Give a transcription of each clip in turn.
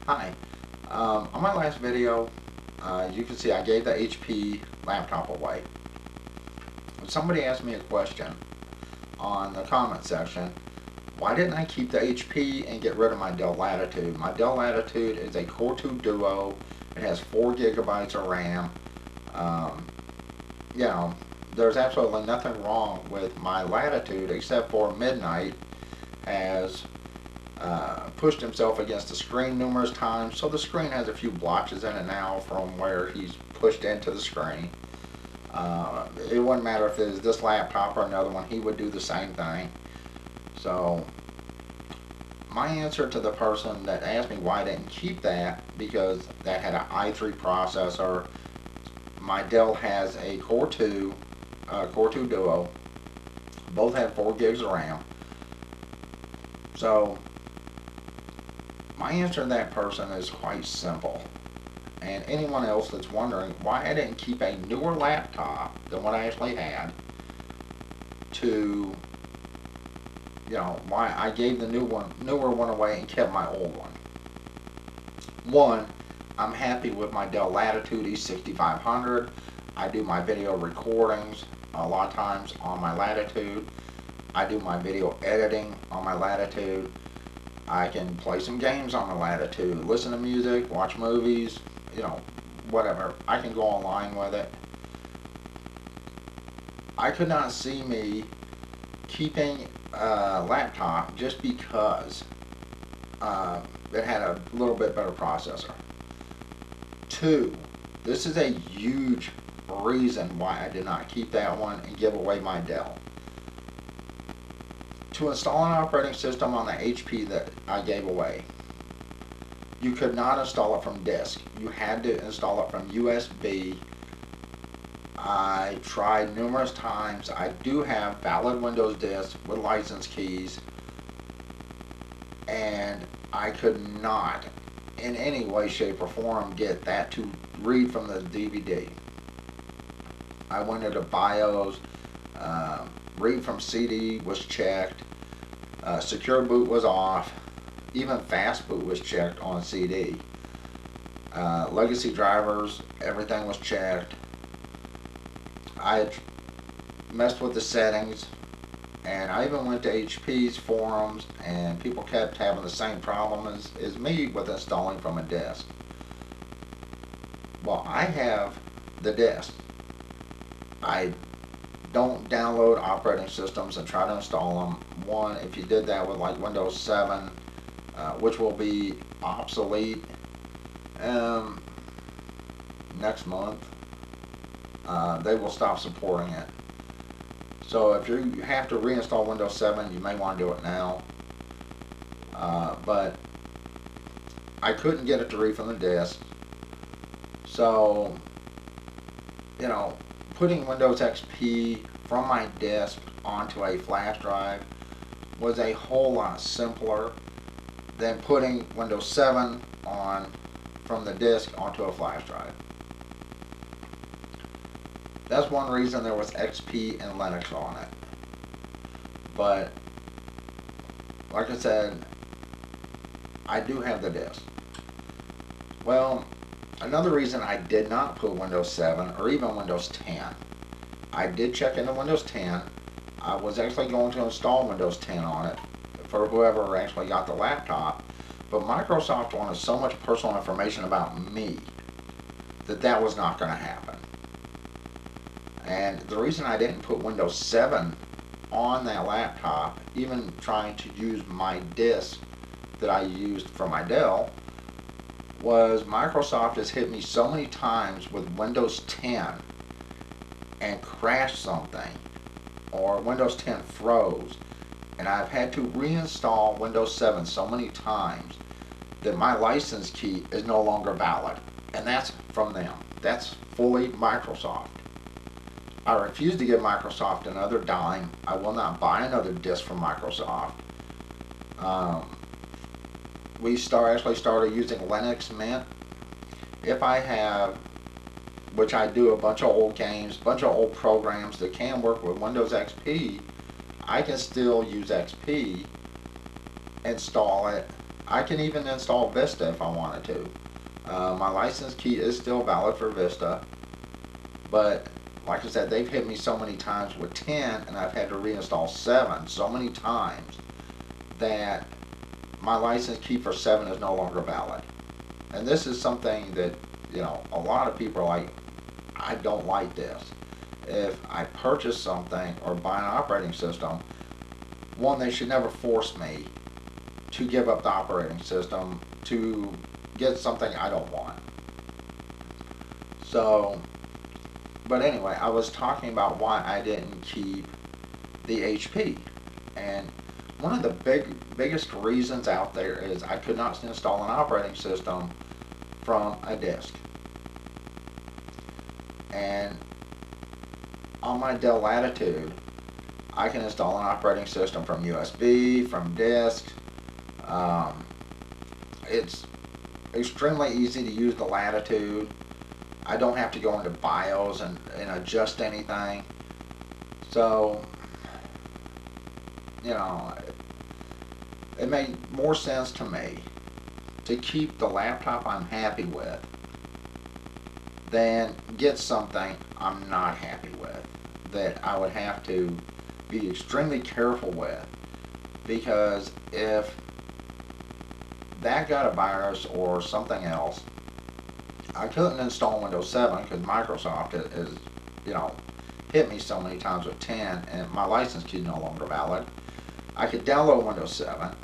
Hi. On my last video, you can see I gave the HP laptop away. Somebody asked me a question on the comment section. Why didn't I keep the HP and get rid of my Dell Latitude? My Dell Latitude is a Core 2 Duo. It has 4 gigabytes of RAM. You know, there's absolutely nothing wrong with my Latitude except for Midnight has pushed himself against the screen numerous times, so the screen has a few blotches in it now from where he's pushed into the screen. It wouldn't matter if it was this laptop or another one, he would do the same thing. So my answer to the person that asked me why I didn't keep that, because that had an i3 processor. My Dell has a Core 2 Duo. Both have 4 gigs of RAM. So my answer to that person is quite simple. And anyone else that's wondering why I didn't keep a newer laptop than what I actually had, to, why I gave the newer one away and kept my old one. One, I'm happy with my Dell Latitude E6500. I do my video recordings a lot of times on my Latitude. I do my video editing on my Latitude. I can play some games on the Latitude, listen to music, watch movies, whatever. I can go online with it. I could not see me keeping a laptop just because it had a little bit better processor. Two, this is a huge reason why I did not keep that one and give away my Dell. To install an operating system on the HP that I gave away, you could not install it from disk. You had to install it from USB. I tried numerous times. I do have valid Windows disks with license keys, and I could not in any way, shape, or form get that to read from the DVD. I went into BIOS, read from CD was checked, secure boot was off, even fast boot was checked on CD. Legacy drivers, everything was checked. I had messed with the settings, and I even went to HP's forums, and people kept having the same problem as me with installing from a disk. Well, I have the disk. I don't download operating systems and try to install them. One, if you did that with like Windows 7, which will be obsolete next month, they will stop supporting it. So if you have to reinstall Windows 7, you may want to do it now. But I couldn't get it to read from the disk. So, putting Windows XP from my disk onto a flash drive was a whole lot simpler than putting Windows 7 from the disk onto a flash drive. That's one reason there was XP and Linux on it. But like I said, I do have the disk. Well, another reason I did not put Windows 7 or even Windows 10. I did check into Windows 10. I was actually going to install Windows 10 on it for whoever actually got the laptop, but Microsoft wanted so much personal information about me that was not going to happen. And the reason I didn't put Windows 7 on that laptop, even trying to use my disk that I used for my Dell, was Microsoft has hit me so many times with Windows 10 and crashed something, or Windows 10 froze, and I've had to reinstall Windows 7 so many times that my license key is no longer valid. And that's from them. That's fully Microsoft. I refuse to give Microsoft another dime. I will not buy another disk from Microsoft. We actually started using Linux Mint. If I have, which I do, a bunch of old games, a bunch of old programs that can work with Windows XP, I can still use XP, install it, I can even install Vista if I wanted to. My license key is still valid for Vista, but like I said, they've hit me so many times with 10, and I've had to reinstall 7 so many times that my license key for 7 is no longer valid. And this is something that, a lot of people are like, I don't like this. If I purchase something or buy an operating system, one, they should never force me to give up the operating system to get something I don't want. So, but anyway, I was talking about why I didn't keep the HP. And one of the biggest reasons out there is I could not install an operating system from a disk. And on my Dell Latitude, I can install an operating system from USB, from disk. It's extremely easy to use the Latitude. I don't have to go into BIOS and adjust anything. So, it made more sense to me to keep the laptop I'm happy with than get something I'm not happy with, that I would have to be extremely careful with, because if that got a virus or something else, I couldn't install Windows 7 because Microsoft has, hit me so many times with 10, and my license key is no longer valid. I could download Windows 7,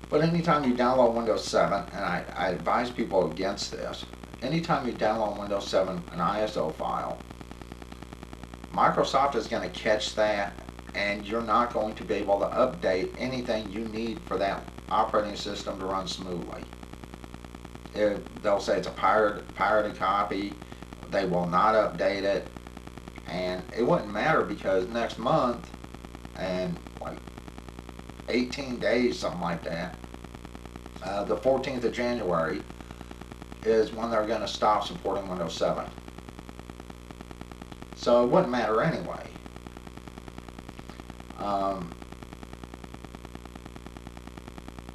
but anytime you download Windows 7, and I advise people against this, anytime you download Windows 7, an ISO file, Microsoft is going to catch that, and you're not going to be able to update anything you need for that operating system to run smoothly. They'll say it's a pirated copy, they will not update it, and it wouldn't matter because next month, and like 18 days, something like that, the 14th of January is when they're going to stop supporting Windows 7. So it wouldn't matter anyway.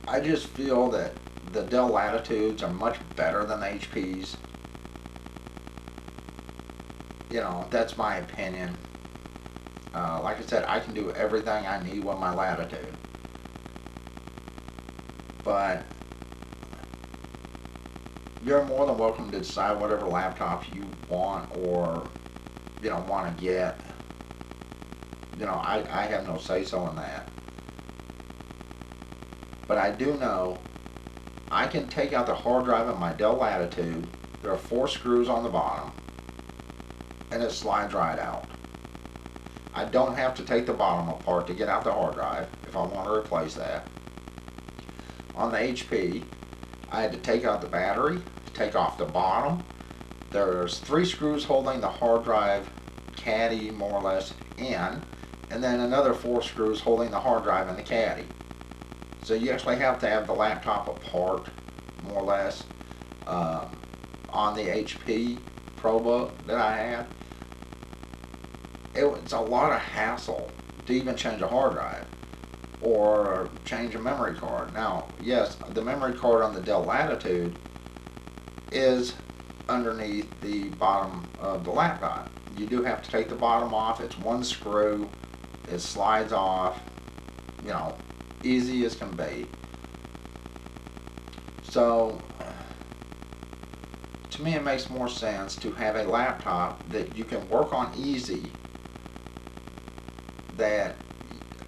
I just feel that the Dell Latitudes are much better than the HPs. That's my opinion. Like I said, I can do everything I need with my Latitude. But you're more than welcome to decide whatever laptop you want or want to get. I have no say-so in that. But I do know I can take out the hard drive of my Dell Latitude. There are 4 screws on the bottom, and it slides right out. I don't have to take the bottom apart to get out the hard drive if I want to replace that. On the HP, I had to take out the battery, take off the bottom. There's 3 screws holding the hard drive caddy more or less in, and then another 4 screws holding the hard drive in the caddy. So you actually have to have the laptop apart, more or less. On the HP ProBook that I had, it's a lot of hassle to even change a hard drive or change a memory card. Now, yes, the memory card on the Dell Latitude is underneath the bottom of the laptop. You do have to take the bottom off. It's 1 screw. It slides off. Easy as can be. So, to me it makes more sense to have a laptop that you can work on easy, that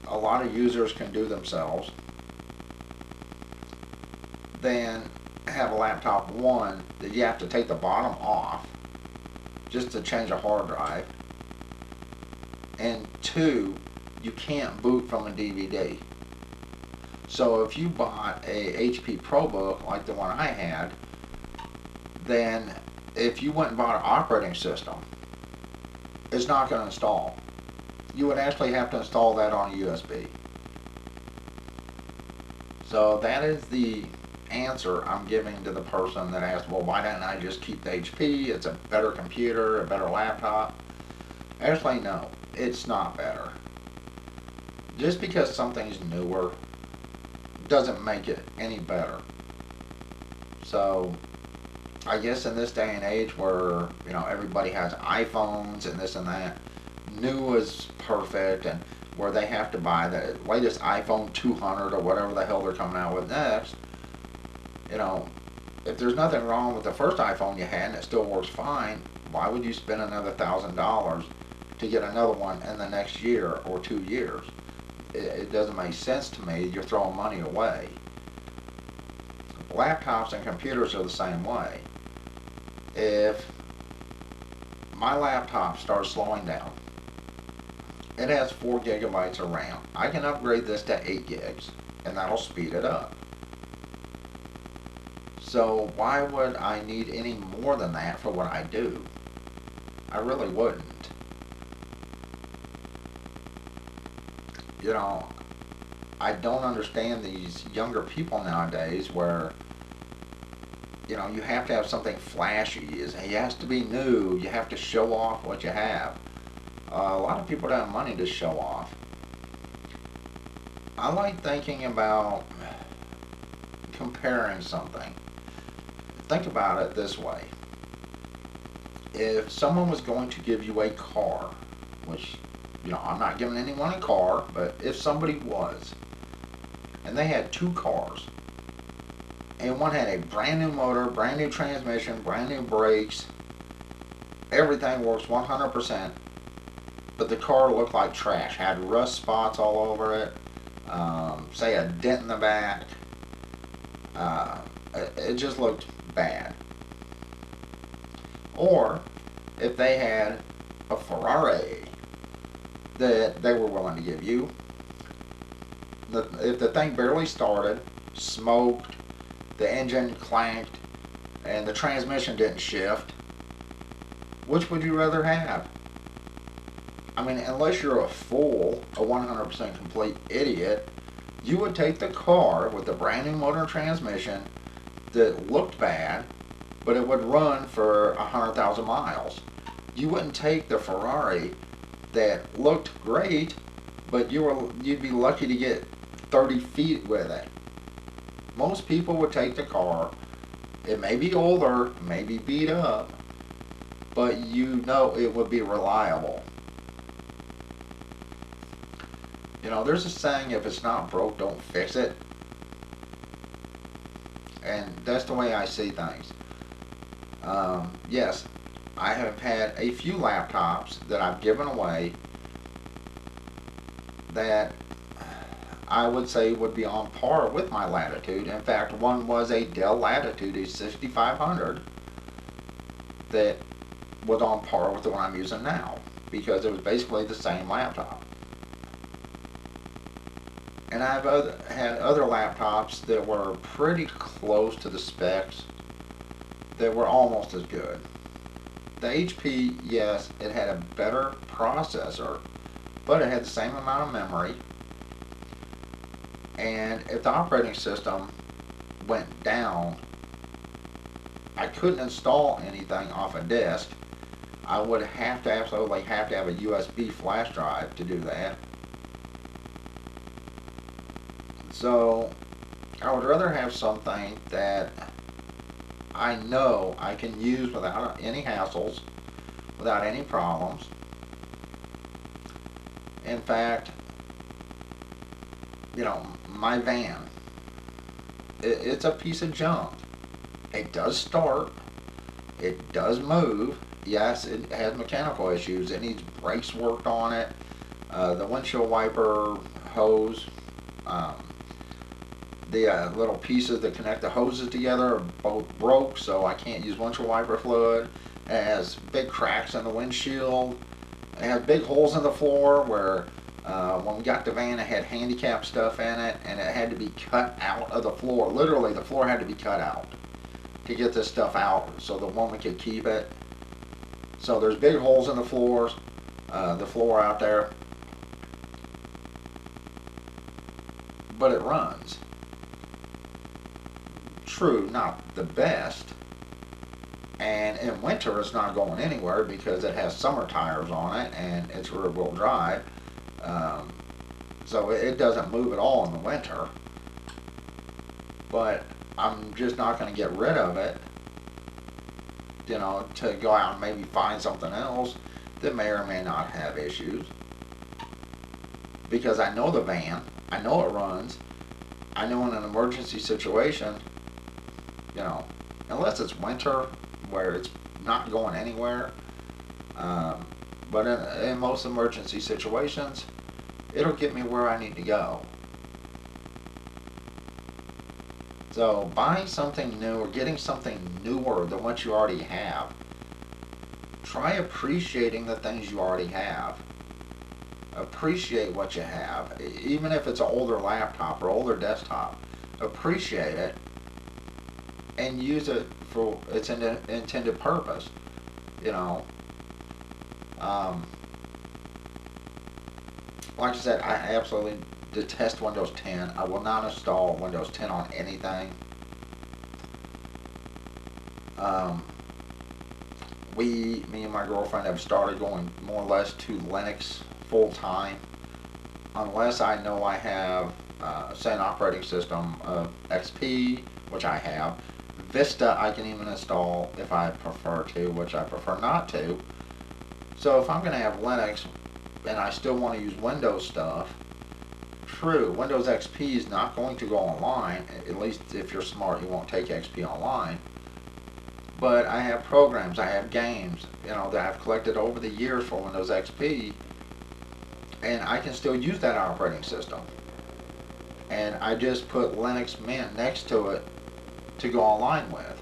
a lot of users can do themselves, than have a laptop, one, that you have to take the bottom off just to change a hard drive, and 2, you can't boot from a DVD. So if you bought a HP ProBook like the one I had, then if you went and bought an operating system, it's not going to install. You would actually have to install that on a USB. So that is the answer I'm giving to the person that asked, well, why didn't I just keep the HP? It's a better computer, a better laptop. Actually, no, it's not better. Just because something's newer doesn't make it any better. So I guess in this day and age where, everybody has iPhones and this and that, new is perfect, and where they have to buy the latest iPhone 200 or whatever the hell they're coming out with next, if there's nothing wrong with the first iPhone you had and it still works fine, why would you spend another $1,000 to get another one in the next year or 2 years? It doesn't make sense to me. You're throwing money away. Laptops and computers are the same way. If my laptop starts slowing down, it has 4 gigabytes of RAM. I can upgrade this to 8 gigs, and that'll speed it up. So why would I need any more than that for what I do? I really wouldn't. I don't understand these younger people nowadays where, you have to have something flashy. It has to be new. You have to show off what you have. A lot of people don't have money to show off. I like thinking about comparing something. Think about it this way. If someone was going to give you a car, which, I'm not giving anyone a car, but if somebody was, and they had 2 cars, and one had a brand new motor, brand new transmission, brand new brakes, everything works 100%, but the car looked like trash, had rust spots all over it, say a dent in the back, it just looked bad. Or if they had a Ferrari that they were willing to give you, if the thing barely started, smoked, the engine clanked, and the transmission didn't shift, which would you rather have? I mean, unless you're a fool, a 100% complete idiot, you would take the car with the brand new motor and transmission that looked bad, but it would run for 100,000 miles. You wouldn't take the Ferrari that looked great, but you'd be lucky to get 30 feet with it. Most people would take the car. It may be older, may be beat up, but it would be reliable. There's a saying, if it's not broke, don't fix it. And that's the way I see things. Yes, I have had a few laptops that I've given away that I would say would be on par with my Latitude. In fact, one was a Dell Latitude, a 6500, that was on par with the one I'm using now, because it was basically the same laptop. And I've had other laptops that were pretty close to the specs that were almost as good. The HP, yes, it had a better processor, but it had the same amount of memory. And if the operating system went down, I couldn't install anything off a disk. I would absolutely have to have a USB flash drive to do that. So I would rather have something that I know I can use without any hassles, without any problems. In fact, my van, it's a piece of junk. It does start, it does move. Yes, it has mechanical issues. It needs brakes worked on it. The windshield wiper hose, the little pieces that connect the hoses together are both broke, so I can't use windshield wiper fluid. It has big cracks in the windshield. It has big holes in the floor where when we got the van, it had handicap stuff in it, and it had to be cut out of the floor. Literally, the floor had to be cut out to get this stuff out so the woman could keep it. So there's big holes in the floor out there, but it runs. True, not the best, and in winter it's not going anywhere because it has summer tires on it and it's rear-wheel drive, so it doesn't move at all in the winter. but I'm just not going to get rid of it, you know, to go out and maybe find something else that may or may not have issues. Because I know the van, I know it runs, I know in an emergency situation, you know, unless it's winter where it's not going anywhere, but in most emergency situations, it'll get me where I need to go. So buying something new or getting something newer than what you already have, try appreciating the things you already have. Appreciate what you have, even if it's an older laptop or older desktop. Appreciate it and use it for its intended purpose. You know, like I said, I absolutely detest Windows 10. I will not install Windows 10 on anything. Me and my girlfriend have started going more or less to Linux full time, unless I know I have, say, an operating system of XP, which I have. Vista I can even install if I prefer to, which I prefer not to. So if I'm going to have Linux and I still want to use Windows stuff, true, Windows XP is not going to go online. At least if you're smart, you won't take XP online. But I have programs, I have games, you know, that I've collected over the years for Windows XP, and I can still use that operating system. And I just put Linux Mint next to it to go online with.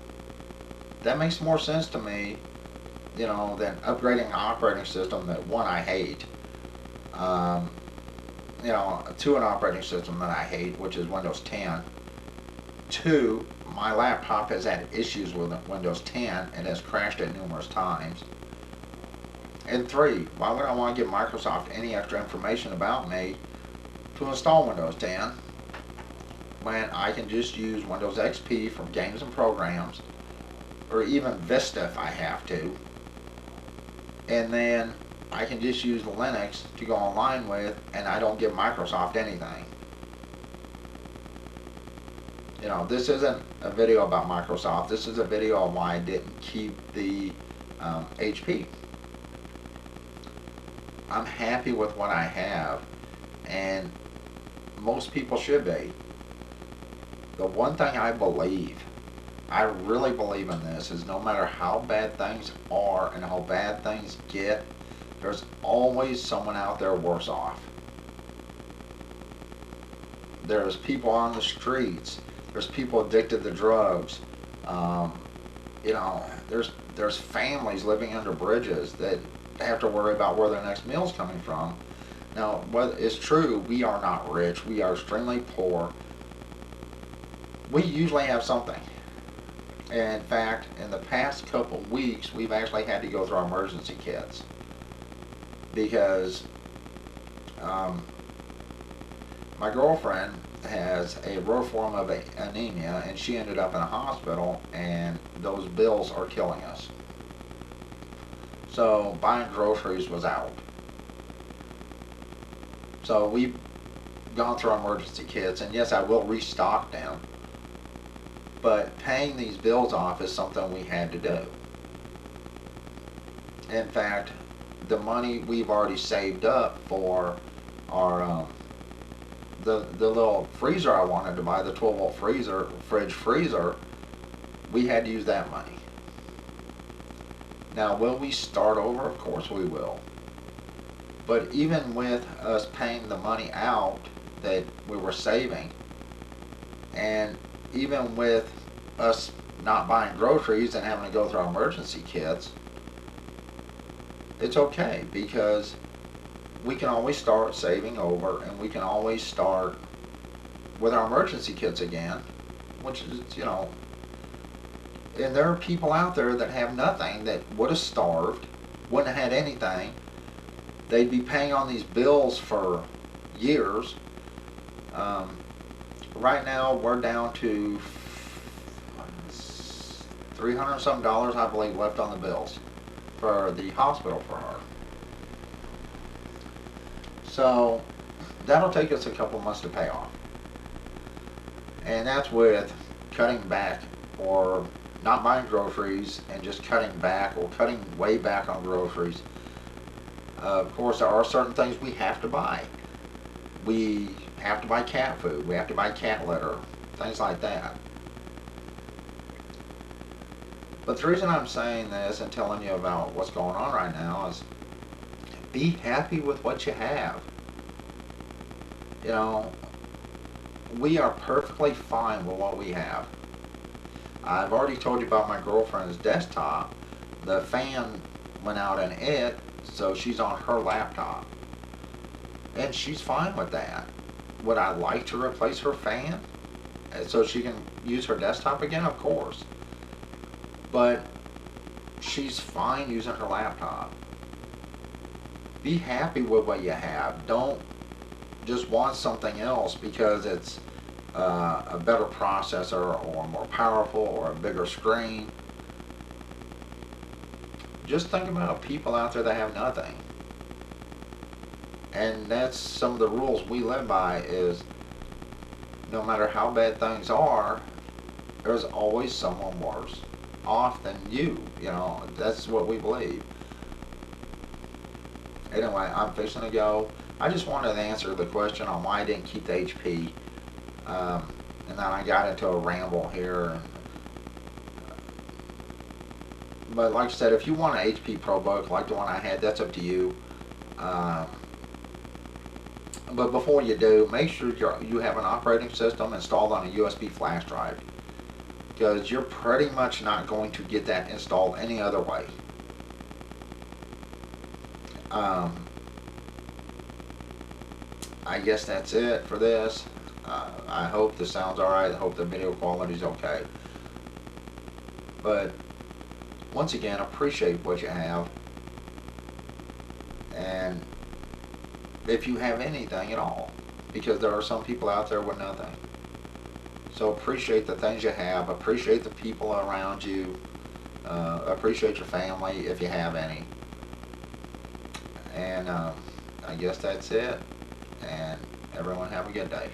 That makes more sense to me, you know, than upgrading an operating system that, one, I hate, you know, to an operating system that I hate, which is Windows 10. Two, my laptop has had issues with Windows 10 and has crashed it numerous times. And three, why would I want to give Microsoft any extra information about me to install Windows 10 when I can just use Windows XP for games and programs, or even Vista if I have to, and then I can just use Linux to go online with, and I don't give Microsoft anything. You know, this isn't a video about Microsoft. This is a video on why I didn't keep the HP. I'm happy with what I have, and most people should be. The one thing I believe, I really believe in this, is no matter how bad things are and how bad things get, there's always someone out there worse off. There's people on the streets. There's people addicted to drugs. You know, there's families living under bridges that have to worry about where their next meal's coming from. Now, whether it's true, we are not rich. We are extremely poor. We usually have something. In fact, in the past couple of weeks, we've actually had to go through our emergency kits because my girlfriend has a rare form of anemia, and she ended up in a hospital, and those bills are killing us. So buying groceries was out. So we've gone through our emergency kits, and yes, I will restock them, but paying these bills off is something we had to do. In fact, the money we've already saved up for our the little freezer I wanted to buy, the 12-volt fridge freezer, we had to use that money. Now, will we start over? Of course we will. But even with us paying the money out that we were saving, and even with us not buying groceries and having to go through our emergency kits, it's okay, because we can always start saving over, and we can always start with our emergency kits again, which is, you know, and there are people out there that have nothing, that would have starved, wouldn't have had anything. They'd be paying on these bills for years. Right now, we're down to $300 some, I believe, left on the bills for the hospital for her. So that'll take us a couple months to pay off. And that's with cutting back or not buying groceries and just cutting back or cutting way back on groceries. Of course, there are certain things we have to buy. We have to buy cat food. We have to buy cat litter. Things like that. But the reason I'm saying this and telling you about what's going on right now is be happy with what you have. You know, we are perfectly fine with what we have. I've already told you about my girlfriend's desktop. The fan went out in it, so she's on her laptop. And she's fine with that. Would I like to replace her fan so she can use her desktop again? Of course. But she's fine using her laptop. Be happy with what you have. Don't just want something else because it's a better processor or more powerful or a bigger screen. Just think about people out there that have nothing. And that's some of the rules we live by is no matter how bad things are, there's always someone worse off than you. You know, that's what we believe. Anyway, I'm fixing to go. I just wanted to answer the question on why I didn't keep the HP. And then I got into a ramble here. But like I said, if you want an HP ProBook like the one I had, that's up to you. But before you do, make sure you have an operating system installed on a USB flash drive. Because you're pretty much not going to get that installed any other way. I guess that's it for this. I hope this sounds alright. I hope the video quality is okay. But once again, appreciate what you have. And if you have anything at all, because there are some people out there with nothing. So appreciate the things you have. Appreciate the people around you. Appreciate your family if you have any. And I guess that's it. And everyone have a good day.